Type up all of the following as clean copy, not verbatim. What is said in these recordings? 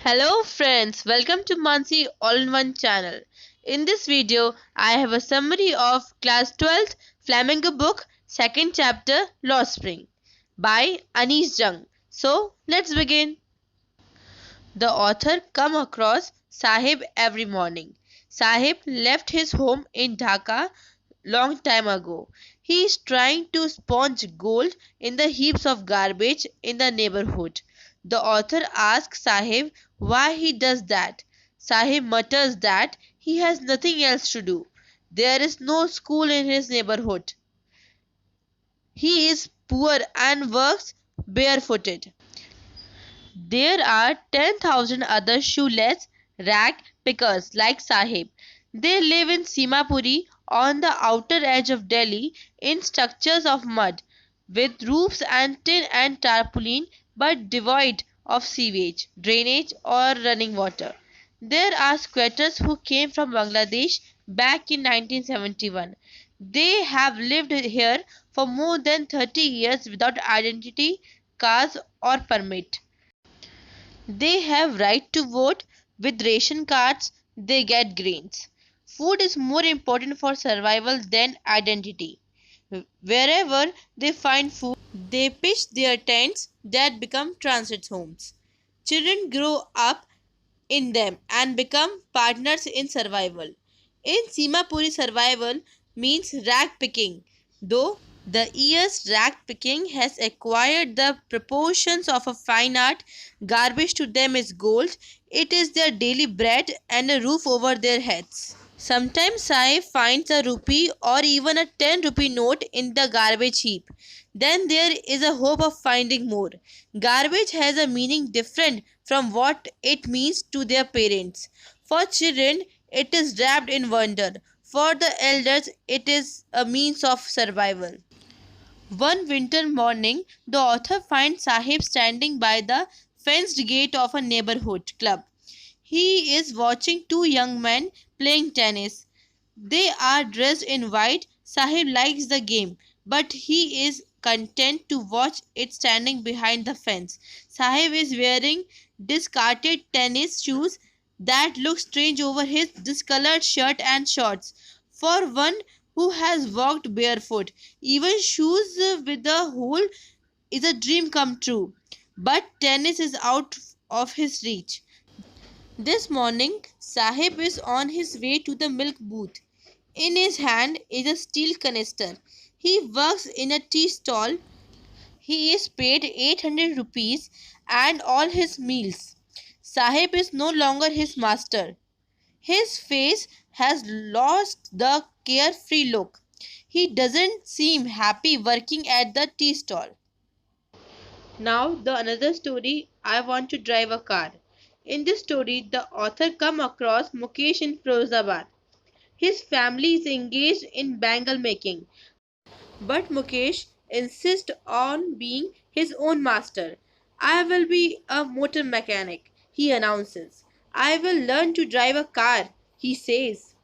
Hello friends, welcome to Mansi All-in-One channel. In this video, I have a summary of class 12th Flamingo book, second chapter, Lost Spring by Anis Jung. So, let's begin. The author come across Sahib every morning. Sahib left his home in Dhaka long time ago. He is trying to sponge gold in the heaps of garbage in the neighborhood. The author asks Sahib why he does that. Sahib mutters that he has nothing else to do. There is no school in his neighborhood. He is poor and works barefooted. There are 10,000 other shoeless rag pickers like Sahib. They live in Simapuri on the outer edge of Delhi in structures of mud with roofs and tin and tarpaulin but devoid of sewage, drainage or running water. There are squatters who came from Bangladesh back in 1971. They have lived here for more than 30 years without identity, cars or permit. They have right to vote. With ration cards, they get grains. Food is more important for survival than identity. Wherever they find food, they pitch their tents that become transit homes. Children grow up in them and become partners in survival. In Simapuri, survival means rag picking, though the years rag picking has acquired the proportions of a fine art. Garbage to them is gold. It is their daily bread and a roof over their heads. Sometimes Sai finds a rupee or even a 10 rupee note in the garbage heap. Then there is a hope of finding more. Garbage has a meaning different from what it means to their parents. For children, it is wrapped in wonder. For the elders, it is a means of survival. One winter morning, the author finds Sahib standing by the fenced gate of a neighborhood club. He is watching two young men playing tennis. They are dressed in white. Sahib likes the game, but he is content to watch it standing behind the fence. Sahib is wearing discarded tennis shoes that look strange over his discolored shirt and shorts. For one who has walked barefoot, even shoes with a hole is a dream come true. But tennis is out of his reach. This morning, Sahib is on his way to the milk booth. In his hand is a steel canister. He works in a tea stall. He is paid 800 rupees and all his meals. Sahib is no longer his master. His face has lost the carefree look. He doesn't seem happy working at the tea stall. Now the another story, I want to drive a car. In this story, the author come across Mukesh in Firozabad. His family is engaged in bangle making, but Mukesh insists on being his own master. I will be a motor mechanic, he announces. I will learn to drive a car, he says.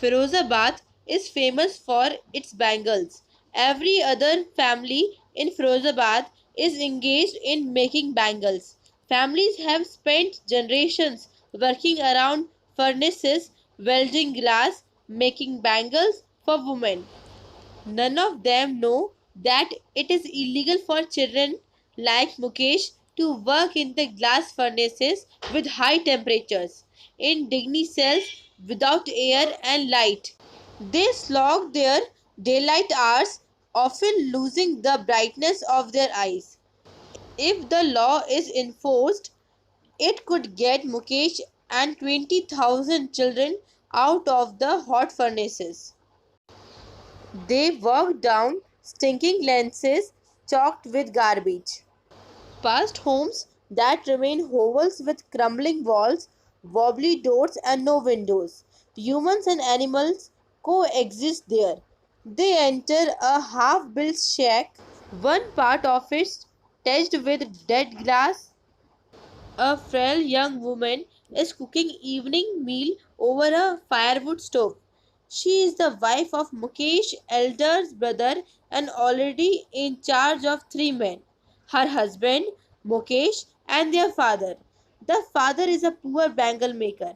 Firozabad is famous for its bangles. Every other family in Firozabad is engaged in making bangles. Families have spent generations working around furnaces, welding glass, making bangles for women. None of them know that it is illegal for children like Mukesh to work in the glass furnaces with high temperatures, in digny cells without air and light. They slog their daylight hours, often losing the brightness of their eyes. If the law is enforced, it could get Mukesh and 20,000 children out of the hot furnaces. They walk down stinking lanes chalked with garbage, past homes that remain hovels with crumbling walls, wobbly doors, and no windows. Humans and animals coexist there. They enter a half built shack, one part of it touched with dead glass. A frail young woman is cooking evening meal over a firewood stove. She is the wife of Mukesh's elder brother and already in charge of three men. Her husband, Mukesh, and their father. The father is a poor bangle maker.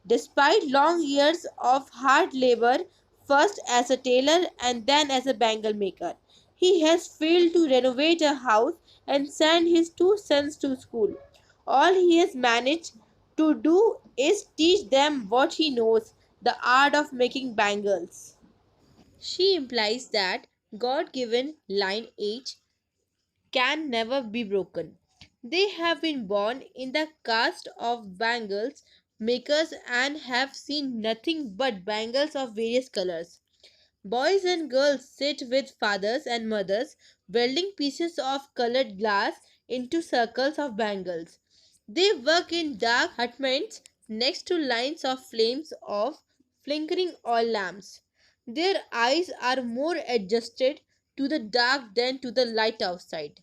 Despite long years of hard labor, first as a tailor and then as a bangle maker, he has failed to renovate a house and send his two sons to school. All he has managed to do is teach them what he knows, the art of making bangles. She implies that God given line H can never be broken. They have been born in the caste of bangles makers and have seen nothing but bangles of various colors. Boys and girls sit with fathers and mothers, welding pieces of colored glass into circles of bangles. They work in dark hutments next to lines of flames of flickering oil lamps. Their eyes are more adjusted to the dark than to the light outside.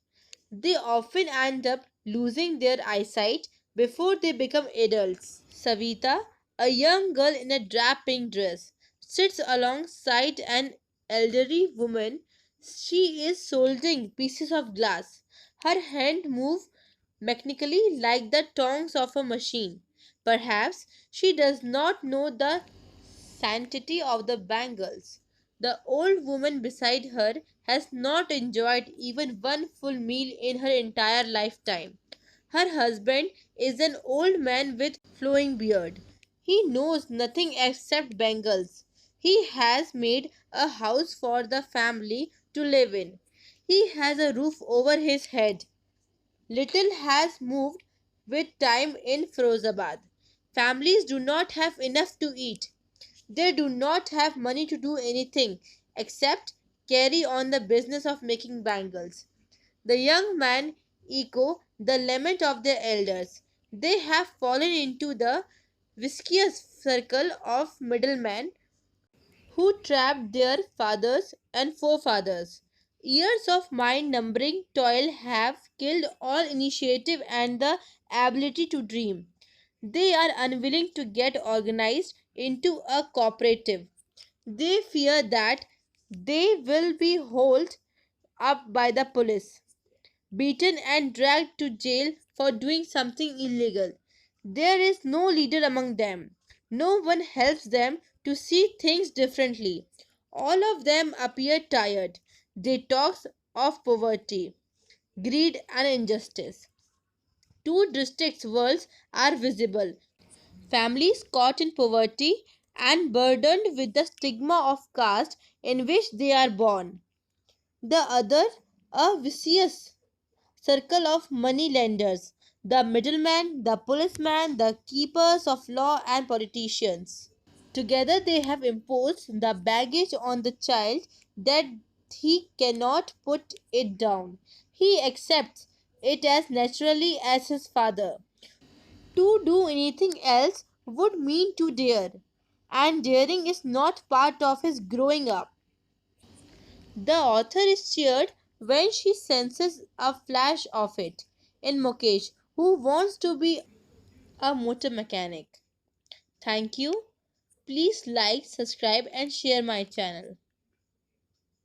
They often end up losing their eyesight before they become adults. Savita, a young girl in a drab pink dress, sits alongside an elderly woman. She is soldering pieces of glass. Her hand move mechanically like the tongs of a machine. Perhaps she does not know the sanctity of the bangles. The old woman beside her has not enjoyed even one full meal in her entire lifetime. Her husband is an old man with flowing beard. He knows nothing except bangles. He has made a house for the family to live in. He has a roof over his head. Little has moved with time in Firozabad. Families do not have enough to eat. They do not have money to do anything except carry on the business of making bangles. The young men echo the lament of their elders. They have fallen into the viscous circle of middlemen who trapped their fathers and forefathers. Years of mind numbing toil have killed all initiative and the ability to dream. They are unwilling to get organized into a cooperative. They fear that they will be hauled up by the police, beaten and dragged to jail for doing something illegal. There is no leader among them. No one helps them to see things differently. All of them appear tired. They talk of poverty, greed, and injustice. Two distinct worlds are visible: families caught in poverty and burdened with the stigma of caste in which they are born. The other, a vicious circle of money lenders, the middlemen, the policemen, the keepers of law, and politicians. Together, they have imposed the baggage on the child that he cannot put it down. He accepts it as naturally as his father. To do anything else would mean to dare, and daring is not part of his growing up. The author is cheered when she senses a flash of it in Mukesh, who wants to be a motor mechanic. Thank you. Please like, subscribe, and share my channel.